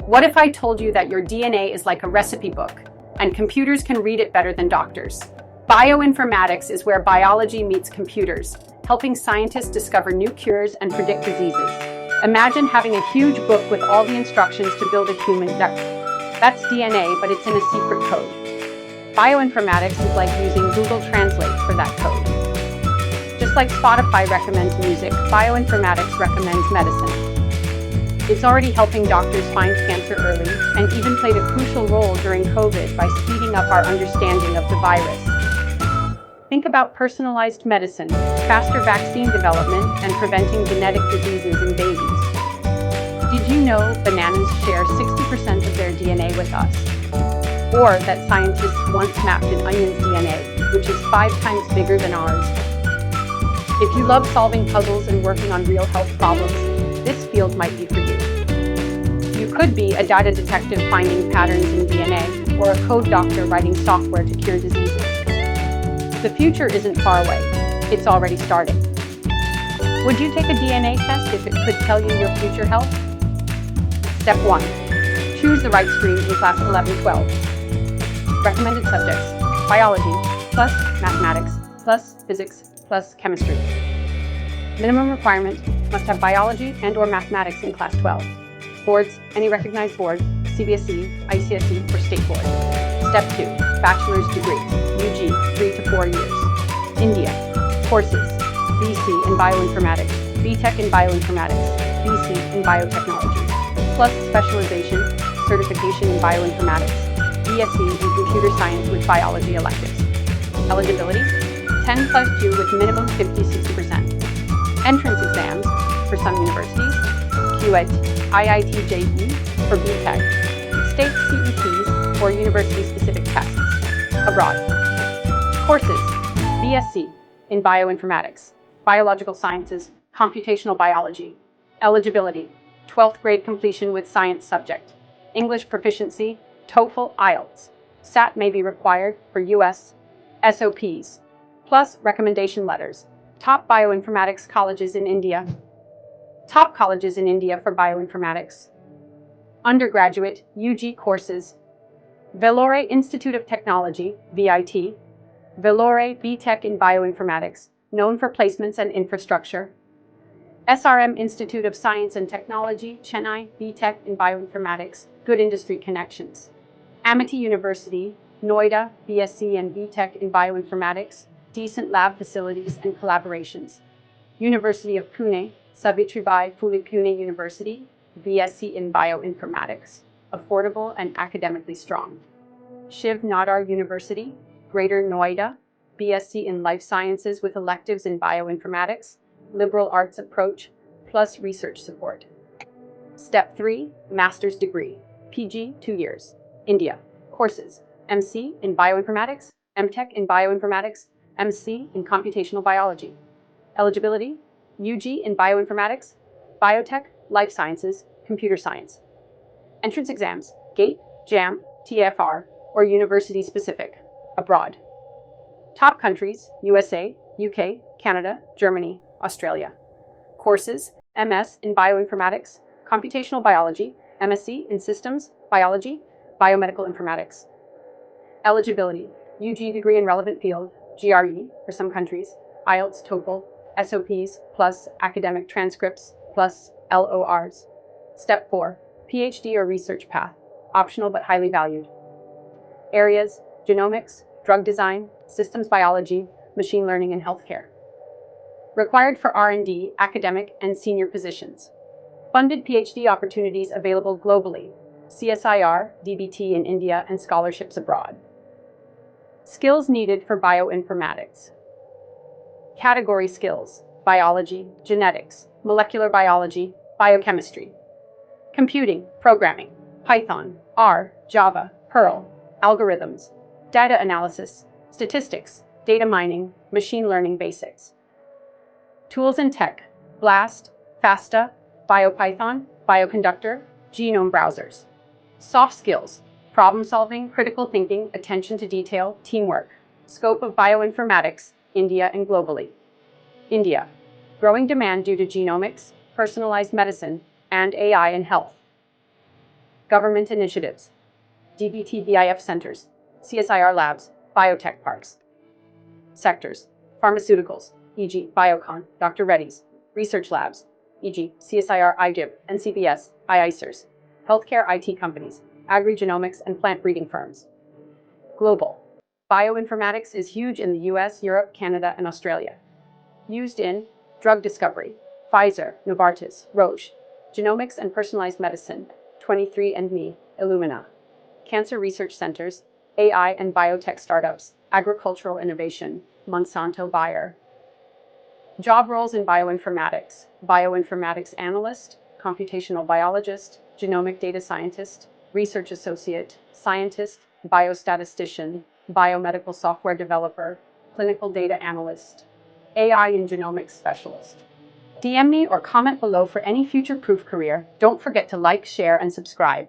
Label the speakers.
Speaker 1: What if I told you that your DNA is like a recipe book, and computers can read it better than doctors? Bioinformatics is where biology meets computers, helping scientists discover new cures and predict diseases. Imagine having a huge book with all the instructions to build a human duck. That's DNA, but it's in a secret code. Bioinformatics is like using Google Translate for that code. Just like Spotify recommends music, bioinformatics recommends medicine. It's already helping doctors find cancer early and even played a crucial role during COVID by speeding up our understanding of the virus. Think about personalized medicine, faster vaccine development, and preventing genetic diseases in babies. Did you know bananas share 60% of their DNA with us? Or that scientists once mapped an onion's DNA, which is 5 times bigger than ours? If you love solving puzzles and working on real health problems, this field might be for you. You could be a data detective finding patterns in DNA, or a code doctor writing software to cure diseases. The future isn't far away. It's already starting. Would you take a DNA test if it could tell you your future health? Step 1. Choose the right stream in class 11-12. Recommended subjects: biology, plus mathematics, plus physics, plus chemistry. Minimum requirement: must have biology and/or mathematics in class 12. Boards: any recognized board, CBSE, ICSE, or state board. Step 2. Bachelor's degree, UG, 3 to 4 years. India. Courses: BC in Bioinformatics, BTech in Bioinformatics, BC in Biotechnology, plus specialization, certification in Bioinformatics, BSc in Computer Science with biology electives. Eligibility: 10 plus Q with minimum 50-60%. Entrance exams for some universities: QET, IIT JEE for BTech, state CETs or university-specific tests. Abroad. Courses: BSc in Bioinformatics, Biological Sciences, Computational Biology. Eligibility: 12th grade completion with science subject. English proficiency, TOEFL, IELTS. SAT may be required for US SOPs, plus recommendation letters. Top bioinformatics colleges in India. Top colleges in India for bioinformatics. Undergraduate UG courses: Vellore Institute of Technology, VIT, Vellore BTech in Bioinformatics, known for placements and infrastructure. SRM Institute of Science and Technology, Chennai, BTech in Bioinformatics, good industry connections. Amity University, Noida, BSc and BTech in Bioinformatics, decent lab facilities and collaborations. University of Pune, Savitribai Phule Pune University, BSc in Bioinformatics, affordable and academically strong. Shiv Nadar University, Greater Noida, BSc in Life Sciences with electives in Bioinformatics, liberal arts approach, plus research support. Step 3. Master's degree, PG, 2 years. India. Courses: MC in Bioinformatics, MTech in Bioinformatics, MC in Computational Biology. Eligibility: UG in Bioinformatics, Biotech, Life Sciences, Computer Science. Entrance exams: GATE, JAM, TFR, or university-specific. Abroad. Top countries: USA, UK, Canada, Germany, Australia. Courses: MS in Bioinformatics, Computational Biology, MSc in Systems, Biology, Biomedical Informatics. Eligibility: UG degree in relevant field, GRE for some countries, IELTS, TOEFL, SOPs, plus academic transcripts, plus LORs. Step 4. PhD or research path, optional but highly valued. Areas: genomics, drug design, systems biology, machine learning, and healthcare. Required for R&D, academic, and senior positions. Funded PhD opportunities available globally, CSIR, DBT in India, and scholarships abroad. Skills needed for bioinformatics. Category skills: biology, genetics, molecular biology, biochemistry. Computing, programming, Python, R, Java, Perl, algorithms, data analysis, statistics, data mining, machine learning basics. Tools and tech: BLAST, FASTA, BioPython, Bioconductor, genome browsers. Soft skills: problem solving, critical thinking, attention to detail, teamwork. Scope of bioinformatics, India and globally. India. Growing demand due to genomics, personalized medicine, and AI in health. Government initiatives, DBT/BIF centers, CSIR labs, biotech parks. Sectors, pharmaceuticals, e.g. Biocon, Dr. Reddy's, research labs, e.g. CSIR IGIB, NCBS, IICERS, healthcare IT companies, agri-genomics and plant breeding firms. Global. Bioinformatics is huge in the US, Europe, Canada, and Australia. Used in drug discovery, Pfizer, Novartis, Roche, genomics and personalized medicine, 23andMe, Illumina, cancer research centers, AI and biotech startups, agricultural innovation, Monsanto Bayer. Job roles in bioinformatics, bioinformatics analyst, computational biologist, genomic data scientist, research associate, scientist, biostatistician, biomedical software developer, clinical data analyst, AI and genomics specialist. DM me or comment below for any future-proof career. Don't forget to like, share, and subscribe.